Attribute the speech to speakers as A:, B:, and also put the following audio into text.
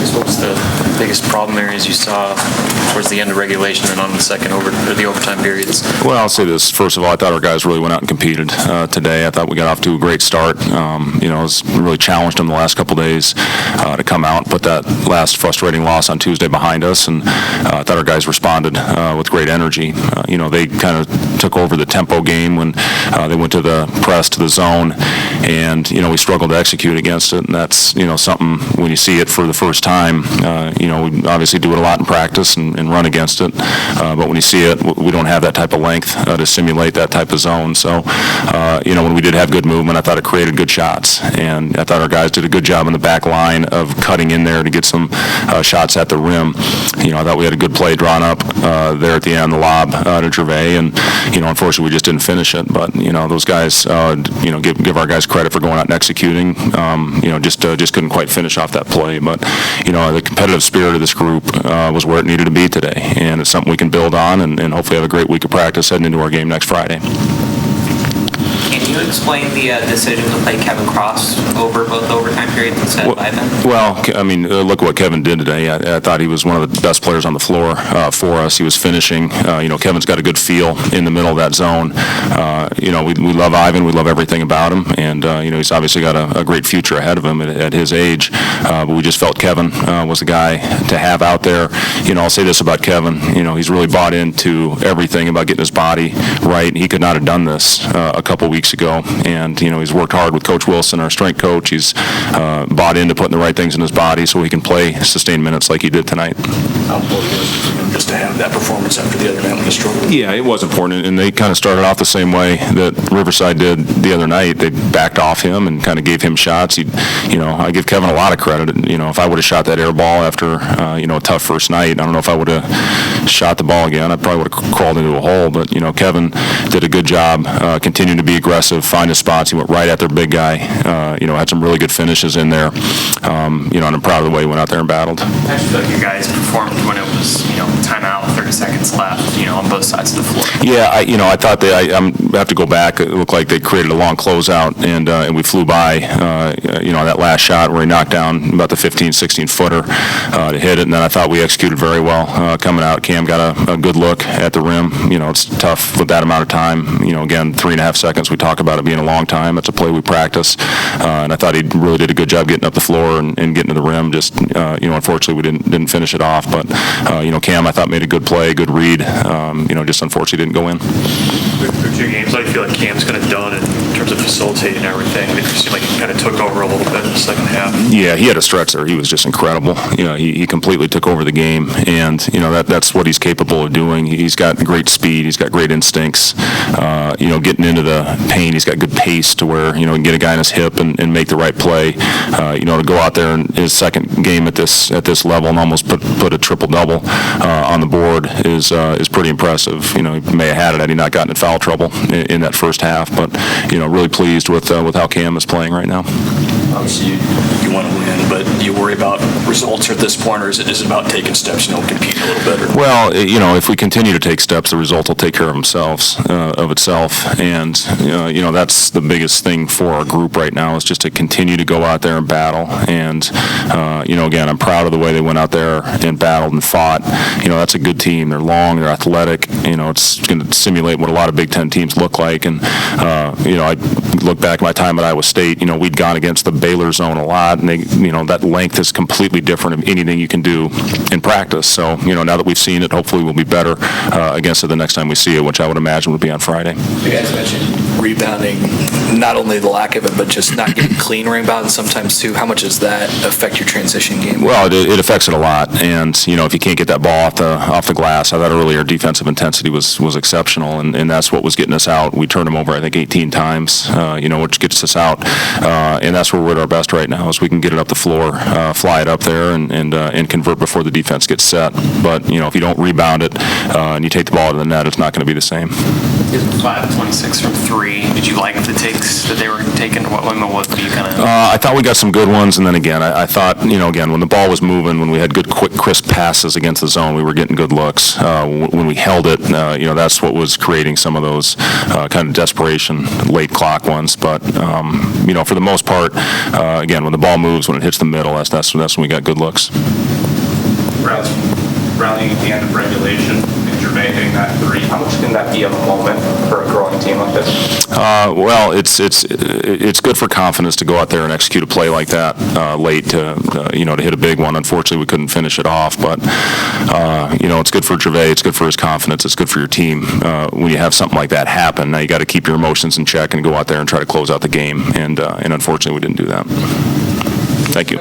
A: What was the biggest problem areas you saw towards the end of regulation and on the overtime periods?
B: Well, I'll say this. First of all, I thought our guys really went out and competed today. I thought we got off to a great start. It was really challenged them the last couple days to come out and put that last frustrating loss on Tuesday behind us, and I thought our guys responded with great energy. They kind of took over the tempo game when they went to the press, to the zone, and, we struggled to execute against it, and that's, something when you see it for the first time, we obviously do it a lot in practice and run against it, but when you see it, we don't have that type of length to simulate that type of zone. So, when we did have good movement, I thought it created good shots, and I thought our guys did a good job on the back line of cutting in there to get some shots at the rim. I thought we had a good play drawn up there at the end, the lob to Gervais, and, unfortunately we just didn't finish it, but, those guys, give our guys credit for going out and executing, just couldn't quite finish off that play, but, the competitive spirit of this group was where it needed to be today, and it's something we can build on and hopefully have a great week of practice heading into our game next Friday.
C: Can you explain the decision to play Kevin Cross over both overtime periods instead of Ivan?
B: Well, look at what Kevin did today. I thought he was one of the best players on the floor for us. He was finishing. Kevin's got a good feel in the middle of that zone. We love Ivan. We love everything about him, and he's obviously got a great future ahead of him at his age. But we just felt Kevin was the guy to have out there. I'll say this about Kevin. He's really bought into everything about getting his body right. He could not have done this a couple weeks ago, and he's worked hard with Coach Wilson, our strength coach. He's bought into putting the right things in his body so he can play sustained minutes like he did tonight.
D: How important was it for him just to have that performance after the other night when he struggled?
B: Yeah, it was important, and they kind of started off the same way that Riverside did the other night. They backed off him and kind of gave him shots. I give Kevin a lot of credit. If I would have shot that air ball after a tough first night, I don't know if I would have shot the ball again. I probably would have crawled into a hole. But Kevin did a good job continuing to be aggressive, find his spots. He went right at their big guy. Had some really good finishes in there. And I'm proud of the way he went out there and battled.
A: How did you feel like you guys performed when it was, timeout, 30 seconds left, on both sides of the floor?
B: Yeah, I thought I have to go back. It looked like they created a long closeout, and we flew by, that last shot where he knocked down about the 15, 16-footer to hit it, and then I thought we executed very well coming out. Cam got a good look at the rim. It's tough with that amount of time. Again, 3.5 seconds. We talk about it being a long time. It's a play we practice, and I thought he really did a good job getting up the floor and getting to the rim. Just, unfortunately we didn't finish it off, but, Cam, I thought made a good play, good read. Just unfortunately didn't go in.
E: For 2 games, how do you feel like Cam's kind of done in terms of facilitating everything? It seemed like he kind of took over a little bit in the second half.
B: Yeah, he had a stretch there. He was just incredible. He completely took over the game, and that's what he's capable of doing. He's got great speed. He's got great instincts. Getting into the paint, he's got good pace to where he can get a guy in his hip and make the right play. To go out there in his second game at this level and almost put a triple-double on the board is pretty impressive. He may have had it had he not gotten in foul trouble in that first half, but really pleased with how Cam is playing right now.
D: Obviously, you want to win, but do you worry about results at this point, or is it about taking steps, competing a little better?
B: Well, if we continue to take steps, the results will take care of itself, and that's the biggest thing for our group right now is just to continue to go out there and battle. And again, I'm proud of the way they went out there and battled and fought. That's a good team. They're long, they're athletic. It's going to simulate what a lot of Big Ten teams look like. And I look back at my time at Iowa State. We'd gone against the Baylor zone a lot, and that length is completely different of anything you can do in practice. So now that we've seen it, hopefully we'll be better against it the next time we see it, which I would imagine would be on Friday.
D: You guys mentioned rebounding, not only the lack of it, but just not getting clean rebounds sometimes too. How much does that affect your transition game?
B: Well, it affects it a lot, and if you can't get that ball off the glass, I thought earlier defensive intensity was exceptional, and that's what was getting us out. We turned them over, I think, 18 times, which gets us out, and that's where we're at our best right now, is we can get it up the floor, fly it up there, and convert before the defense gets set. But if you don't rebound it and you take the ball to the net, it's not going to be the same.
A: 5 of 26 from 3.
F: three. Did you like the takes that they were taking? What do you kind of?
B: I thought we got some good ones, and then again, I thought, again, when the ball was moving, when we had good, quick, crisp passes against the zone, we were getting good looks. When we held it, that's what was creating some of those kind of desperation late clock ones. But, for the most part, again, when the ball moves, when it hits the middle, that's when we got good looks.
G: Rallying at the end of regulation and Gervais hitting that three, how much can that be a moment for a growing team like this?
B: Well, it's good for confidence to go out there and execute a play like that late to hit a big one. Unfortunately, we couldn't finish it off, but it's good for Gervais. It's good for his confidence. It's good for your team when you have something like that happen. Now you got to keep your emotions in check and go out there and try to close out the game. And unfortunately, we didn't do that. Thank you.